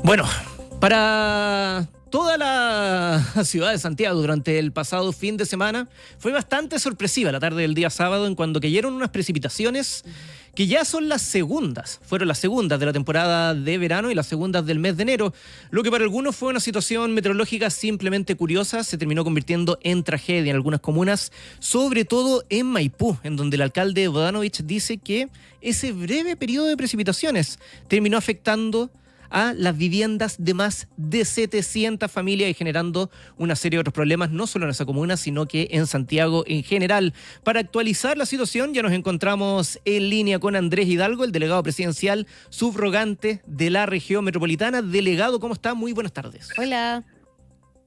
Bueno, para toda la ciudad de Santiago durante el pasado fin de semana fue bastante sorpresiva la tarde del día sábado en cuando cayeron unas precipitaciones que ya son fueron las segundas de la temporada de verano y las segundas del mes de enero, lo que para algunos fue una situación meteorológica simplemente curiosa, se terminó convirtiendo en tragedia en algunas comunas, sobre todo en Maipú, en donde el alcalde Bodanovich dice que ese breve periodo de precipitaciones terminó afectando a las viviendas de más de 700 familias y generando una serie de otros problemas, no solo en esa comuna, sino que en Santiago en general. Para actualizar la situación, ya nos encontramos en línea con Andrés Hidalgo, el delegado presidencial subrogante de la región metropolitana. Delegado, ¿cómo está? Muy buenas tardes. Hola.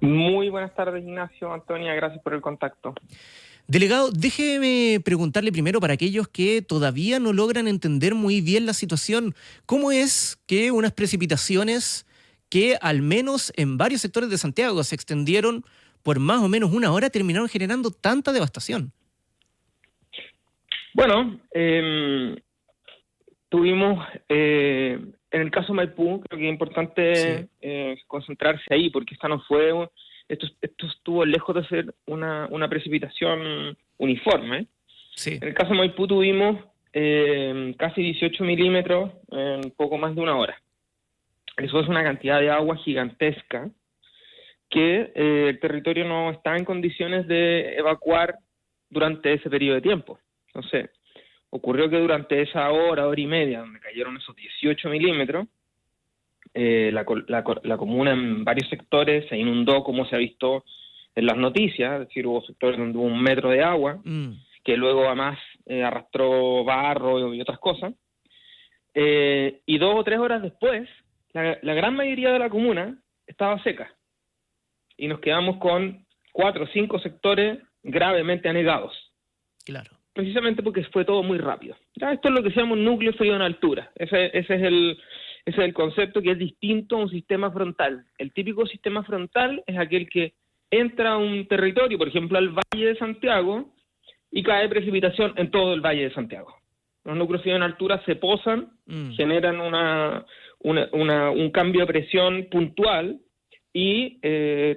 Muy buenas tardes, Ignacio, Antonia, gracias por el contacto. Delegado, déjeme preguntarle primero para aquellos que todavía no logran entender muy bien la situación, ¿cómo es que unas precipitaciones que al menos en varios sectores de Santiago se extendieron por más o menos una hora terminaron generando tanta devastación? Bueno, tuvimos, en el caso Maipú, creo que es importante concentrarse ahí, porque esto estuvo lejos de ser una precipitación uniforme. Sí. En el caso Maipú tuvimos casi 18 milímetros en poco más de una hora. Eso es una cantidad de agua gigantesca que el territorio no está en condiciones de evacuar durante ese periodo de tiempo. Entonces, ocurrió que durante esa hora y media, donde cayeron esos 18 milímetros, la comuna en varios sectores se inundó, como se ha visto en las noticias, es decir, hubo sectores donde hubo 1 metro de agua, que luego además arrastró barro y otras cosas. Y 2 o 3 horas después, la gran mayoría de la comuna estaba seca. Y nos quedamos con 4 o 5 sectores gravemente anegados. Claro. Precisamente porque fue todo muy rápido. Ya, esto es lo que se llama un núcleo frío en altura. Ese es el concepto, que es distinto a un sistema frontal. El típico sistema frontal es aquel que entra a un territorio, por ejemplo al Valle de Santiago, y cae precipitación en todo el Valle de Santiago. Los núcleos fríos en altura se posan, generan un cambio de presión puntual, y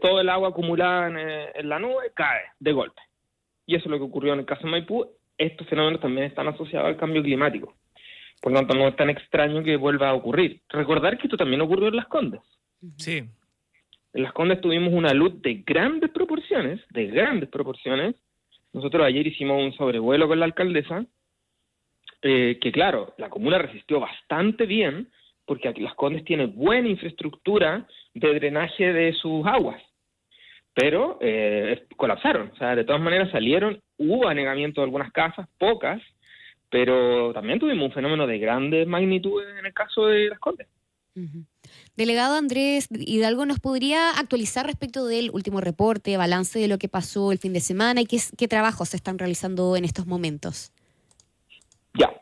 todo el agua acumulada en la nube cae de golpe. Y eso es lo que ocurrió en el caso de Maipú. Estos fenómenos también están asociados al cambio climático. Por lo tanto, no es tan extraño que vuelva a ocurrir. Recordar que esto también ocurrió en Las Condes. Sí. En Las Condes tuvimos una luz de grandes proporciones. Nosotros ayer hicimos un sobrevuelo con la alcaldesa, que claro, la comuna resistió bastante bien, porque aquí Las Condes tiene buena infraestructura de drenaje de sus aguas. Pero colapsaron, o sea, de todas maneras hubo anegamiento de algunas casas, pocas, pero también tuvimos un fenómeno de grandes magnitudes en el caso de Las Condes. Delegado Andrés Hidalgo, ¿nos podría actualizar respecto del último reporte, balance de lo que pasó el fin de semana y qué trabajos se están realizando en estos momentos? Ya,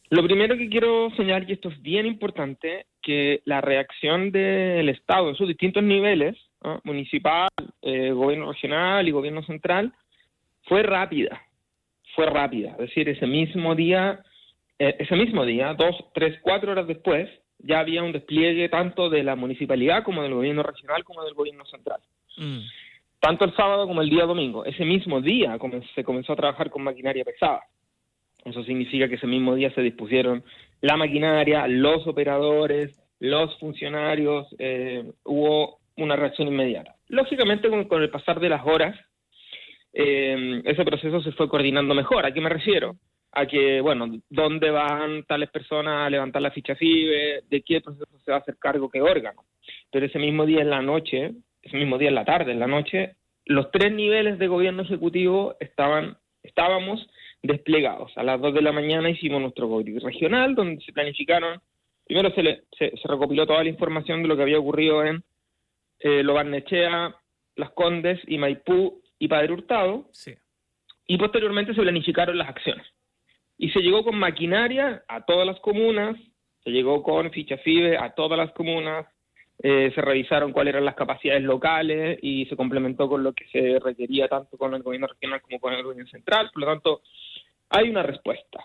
lo primero que quiero señalar, y esto es bien importante, que la reacción del Estado en sus distintos niveles, ¿no? Municipal, gobierno regional y gobierno central, fue rápida. Es decir, ese mismo día, 2, 3, 4 horas después, ya había un despliegue tanto de la municipalidad como del gobierno regional como del gobierno central. Tanto el sábado como el día domingo. Ese mismo día se comenzó a trabajar con maquinaria pesada. Eso significa que ese mismo día se dispusieron la maquinaria, los operadores, los funcionarios, hubo una reacción inmediata. Lógicamente, con el pasar de las horas, ese proceso se fue coordinando mejor. ¿A qué me refiero? A que, bueno, dónde van tales personas a levantar la ficha FIBE, de qué proceso se va a hacer cargo, qué órgano. Pero ese mismo día en la tarde, en la noche, los 3 niveles de gobierno ejecutivo estábamos desplegados. A las 2 de la mañana hicimos nuestro gobierno regional, donde se planificaron, primero se recopiló toda la información de lo que había ocurrido en Lo Barnechea, Las Condes y Maipú y Padre Hurtado, Sí. Y posteriormente se planificaron las acciones. Y se llegó con maquinaria a todas las comunas, se llegó con ficha FIBE a todas las comunas, se revisaron cuáles eran las capacidades locales y se complementó con lo que se requería tanto con el gobierno regional como con el gobierno central. Por lo tanto, hay una respuesta,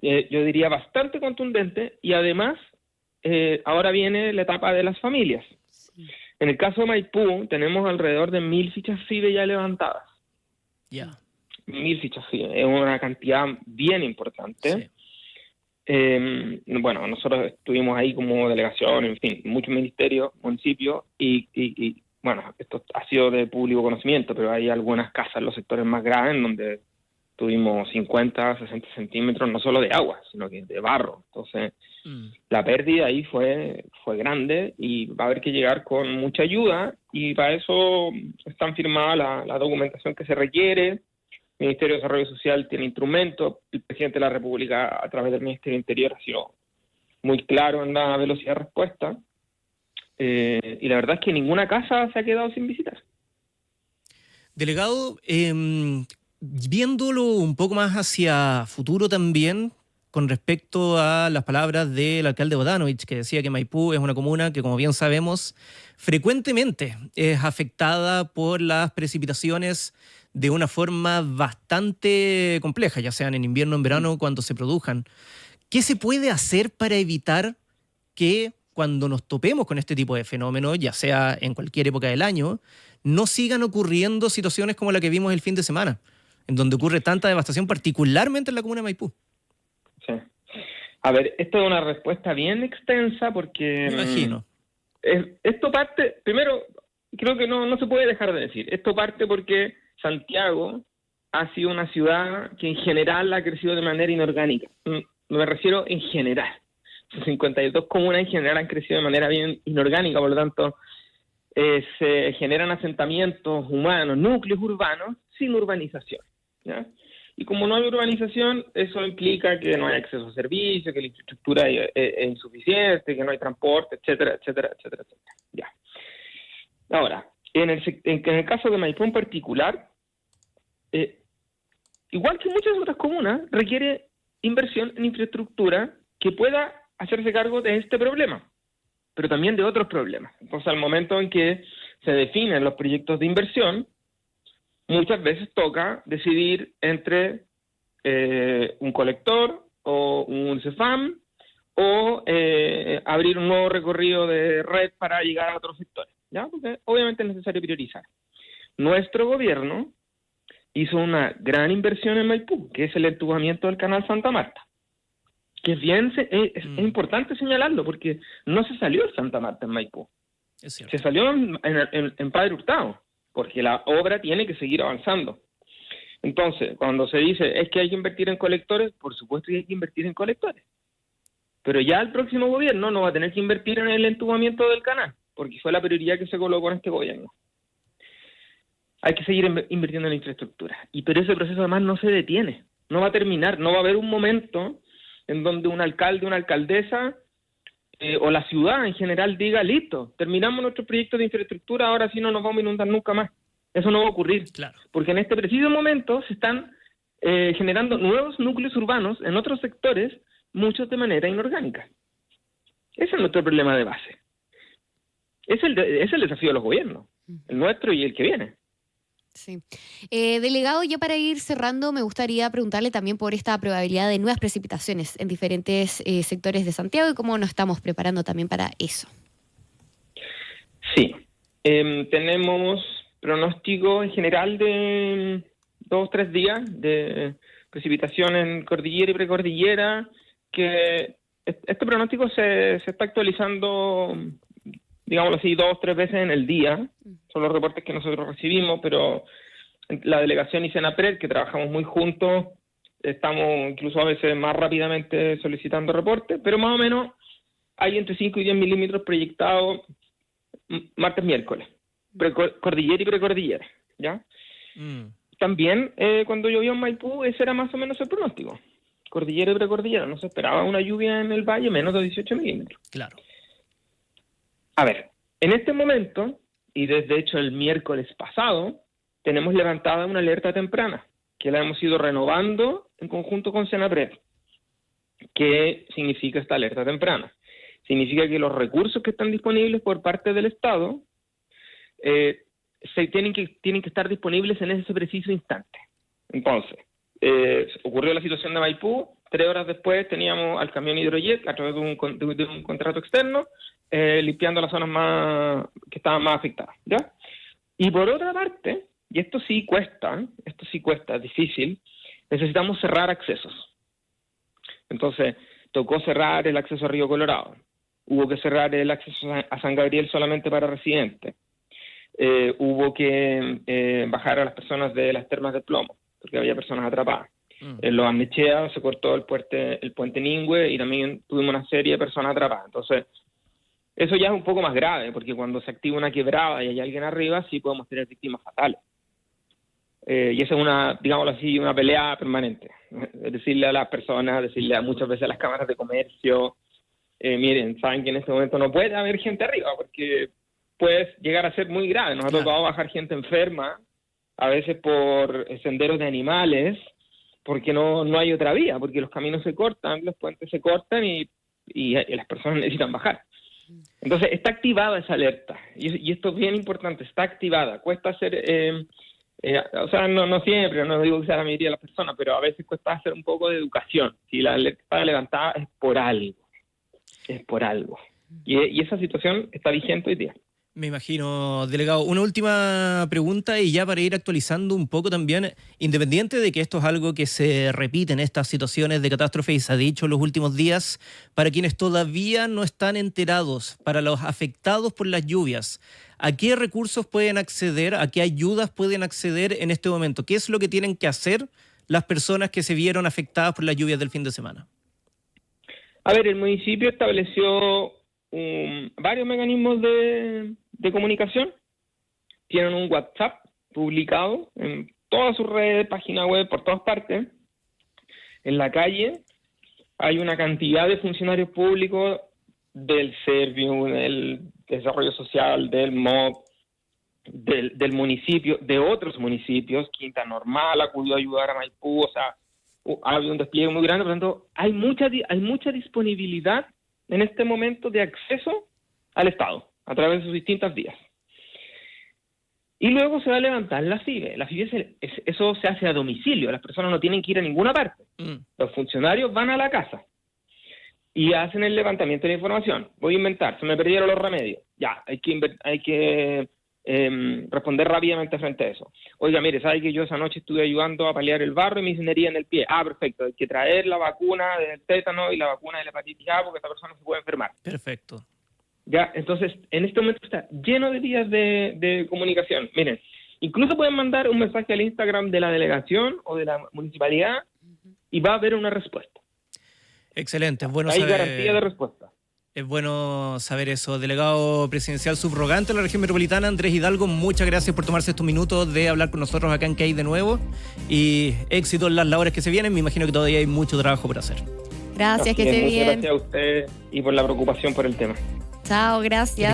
yo diría bastante contundente, y además ahora viene la etapa de las familias. Sí. En el caso de Maipú, tenemos alrededor de 1.000 fichas FIBE ya levantadas. Ya. 1.000 fichas FIBE, es una cantidad bien importante. Sí. Bueno, nosotros estuvimos ahí como delegación, en fin, muchos ministerios, municipios, y bueno, esto ha sido de público conocimiento, pero hay algunas casas en los sectores más graves en donde tuvimos 50, 60 centímetros, no solo de agua, sino que de barro. Entonces, la pérdida ahí fue grande y va a haber que llegar con mucha ayuda, y para eso están firmada la documentación que se requiere. El Ministerio de Desarrollo Social tiene instrumentos, el presidente de la República a través del Ministerio del Interior ha sido muy claro en la velocidad de respuesta, y la verdad es que ninguna casa se ha quedado sin visitar. Delegado, viéndolo un poco más hacia futuro también, con respecto a las palabras del alcalde Bodanovich, que decía que Maipú es una comuna que, como bien sabemos, frecuentemente es afectada por las precipitaciones de una forma bastante compleja, ya sean en invierno o en verano, cuando se produzcan. ¿Qué se puede hacer para evitar que cuando nos topemos con este tipo de fenómenos, ya sea en cualquier época del año, no sigan ocurriendo situaciones como la que vimos el fin de semana, en donde ocurre tanta devastación, particularmente en la comuna de Maipú? Sí. A ver, esto es una respuesta bien extensa porque... Me imagino. Esto parte, primero, creo que no se puede dejar de decir, esto parte porque Santiago ha sido una ciudad que en general ha crecido de manera inorgánica. Me refiero en general. 52 comunas en general han crecido de manera bien inorgánica, por lo tanto, se generan asentamientos humanos, núcleos urbanos, sin urbanización, ¿ya? Y como no hay urbanización, eso implica que no hay acceso a servicios, que la infraestructura es insuficiente, que no hay transporte, etcétera, etcétera, etcétera, etcétera. Ya. Ahora, en el caso de Maipú en particular, igual que muchas otras comunas, requiere inversión en infraestructura que pueda hacerse cargo de este problema, pero también de otros problemas. Entonces, al momento en que se definen los proyectos de inversión, muchas veces toca decidir entre un colector o un CEFAM o abrir un nuevo recorrido de red para llegar a otros sectores, ¿ya? Porque obviamente es necesario priorizar. Nuestro gobierno hizo una gran inversión en Maipú, que es el entubamiento del canal Santa Marta, que es importante señalarlo, porque no se salió de Santa Marta en Maipú, Es cierto. se salió en Padre Hurtado, porque la obra tiene que seguir avanzando. Entonces, cuando se dice es que hay que invertir en colectores, por supuesto que hay que invertir en colectores. Pero ya el próximo gobierno no va a tener que invertir en el entubamiento del canal, porque fue la prioridad que se colocó en este gobierno. Hay que seguir invirtiendo en la infraestructura. Pero ese proceso además no se detiene, no va a terminar, no va a haber un momento en donde un alcalde, una alcaldesa o la ciudad en general diga, listo, terminamos nuestros proyectos de infraestructura, ahora sí no nos vamos a inundar nunca más. Eso no va a ocurrir, Claro. porque en este preciso momento se están generando nuevos núcleos urbanos en otros sectores, muchos de manera inorgánica. Ese es nuestro problema de base. Es el desafío de los gobiernos, el nuestro y el que viene. Sí. Delegado, ya para ir cerrando, me gustaría preguntarle también por esta probabilidad de nuevas precipitaciones en diferentes sectores de Santiago y cómo nos estamos preparando también para eso. Sí, tenemos pronóstico en general de 2 o 3 días de precipitación en cordillera y precordillera, que este pronóstico se está actualizando, digámoslo así, 2 o 3 veces en el día. Son los reportes que nosotros recibimos, pero la delegación y Senapred, que trabajamos muy juntos, estamos incluso a veces más rápidamente solicitando reportes, pero más o menos hay entre 5 y 10 milímetros proyectados martes, miércoles, cordillera y precordillera, ¿ya? También cuando llovió en Maipú, ese era más o menos el pronóstico. Cordillera y precordillera, no se esperaba una lluvia en el valle menos de 18 milímetros. Claro. A ver, en este momento, y desde hecho el miércoles pasado, tenemos levantada una alerta temprana, que la hemos ido renovando en conjunto con Senapred. ¿Qué significa esta alerta temprana? Significa que los recursos que están disponibles por parte del Estado tienen que estar disponibles en ese preciso instante. Entonces, ocurrió la situación de Maipú, 3 horas después teníamos al camión Hidrojet a través de un contrato externo limpiando las zonas que estaban más afectadas, ¿ya? Y por otra parte, y esto sí cuesta, es difícil, necesitamos cerrar accesos. Entonces, tocó cerrar el acceso a Río Colorado. Hubo que cerrar el acceso a San Gabriel solamente para residentes. Hubo que bajar a las personas de las termas del Plomo, porque había personas atrapadas. En Los Arnechea se cortó el puente Ningüe y también tuvimos una serie de personas atrapadas. Entonces, eso ya es un poco más grave, porque cuando se activa una quebrada y hay alguien arriba, sí podemos tener víctimas fatales. Y esa es digámoslo así, una pelea permanente. Decirle a las personas, muchas veces a las cámaras de comercio, miren, saben que en este momento no puede haber gente arriba, porque puede llegar a ser muy grave. Nos ha tocado bajar gente enferma, a veces por senderos de animales, porque no hay otra vía, porque los caminos se cortan, los puentes se cortan y las personas necesitan bajar. Entonces, está activada esa alerta, y esto es bien importante, está activada. Cuesta hacer, no siempre, no digo que sea la mayoría de las personas, pero a veces cuesta hacer un poco de educación. Si la alerta está levantada es por algo. Y esa situación está vigente hoy día. Me imagino, delegado. Una última pregunta y ya para ir actualizando un poco también, independiente de que esto es algo que se repite en estas situaciones de catástrofe y se ha dicho en los últimos días, para quienes todavía no están enterados, para los afectados por las lluvias, ¿a qué recursos pueden acceder? ¿A qué ayudas pueden acceder en este momento? ¿Qué es lo que tienen que hacer las personas que se vieron afectadas por las lluvias del fin de semana? A ver, el municipio estableció varios mecanismos de comunicación. Tienen un WhatsApp publicado en todas sus redes, página web, por todas partes. En la calle hay una cantidad de funcionarios públicos del Servio, del Desarrollo Social, del MOB, del municipio, de otros municipios. Quinta Normal acudió a ayudar a Maipú, o sea, había un despliegue muy grande. Por lo tanto, hay mucha disponibilidad en este momento de acceso al Estado a través de sus distintas vías. Y luego se va a levantar la FIBE. La FIBE eso se hace a domicilio, las personas no tienen que ir a ninguna parte. Los funcionarios van a la casa y hacen el levantamiento de la información. Voy a inventar, se me perdieron los remedios. Ya, hay que responder rápidamente frente a eso. Oiga, mire, ¿sabe que yo esa noche estuve ayudando a paliar el barro y me hice una herida en el pie? Ah, perfecto, hay que traer la vacuna del tétano y la vacuna de la hepatitis A porque esta persona se puede enfermar. Perfecto. Ya, entonces, en este momento está lleno de vías de comunicación. Miren, incluso pueden mandar un mensaje al Instagram de la delegación o de la municipalidad y va a haber una respuesta. Excelente, es bueno Hay saber. garantía de respuesta. Es bueno saber eso. Delegado presidencial subrogante de la región metropolitana, Andrés Hidalgo, muchas gracias por tomarse estos minutos de hablar con nosotros acá en ¿Qué hay de nuevo? Y éxito en las labores que se vienen. Me imagino que todavía hay mucho trabajo por hacer. Gracias, que esté bien. Muchas gracias a usted y por la preocupación por el tema. Chao, gracias.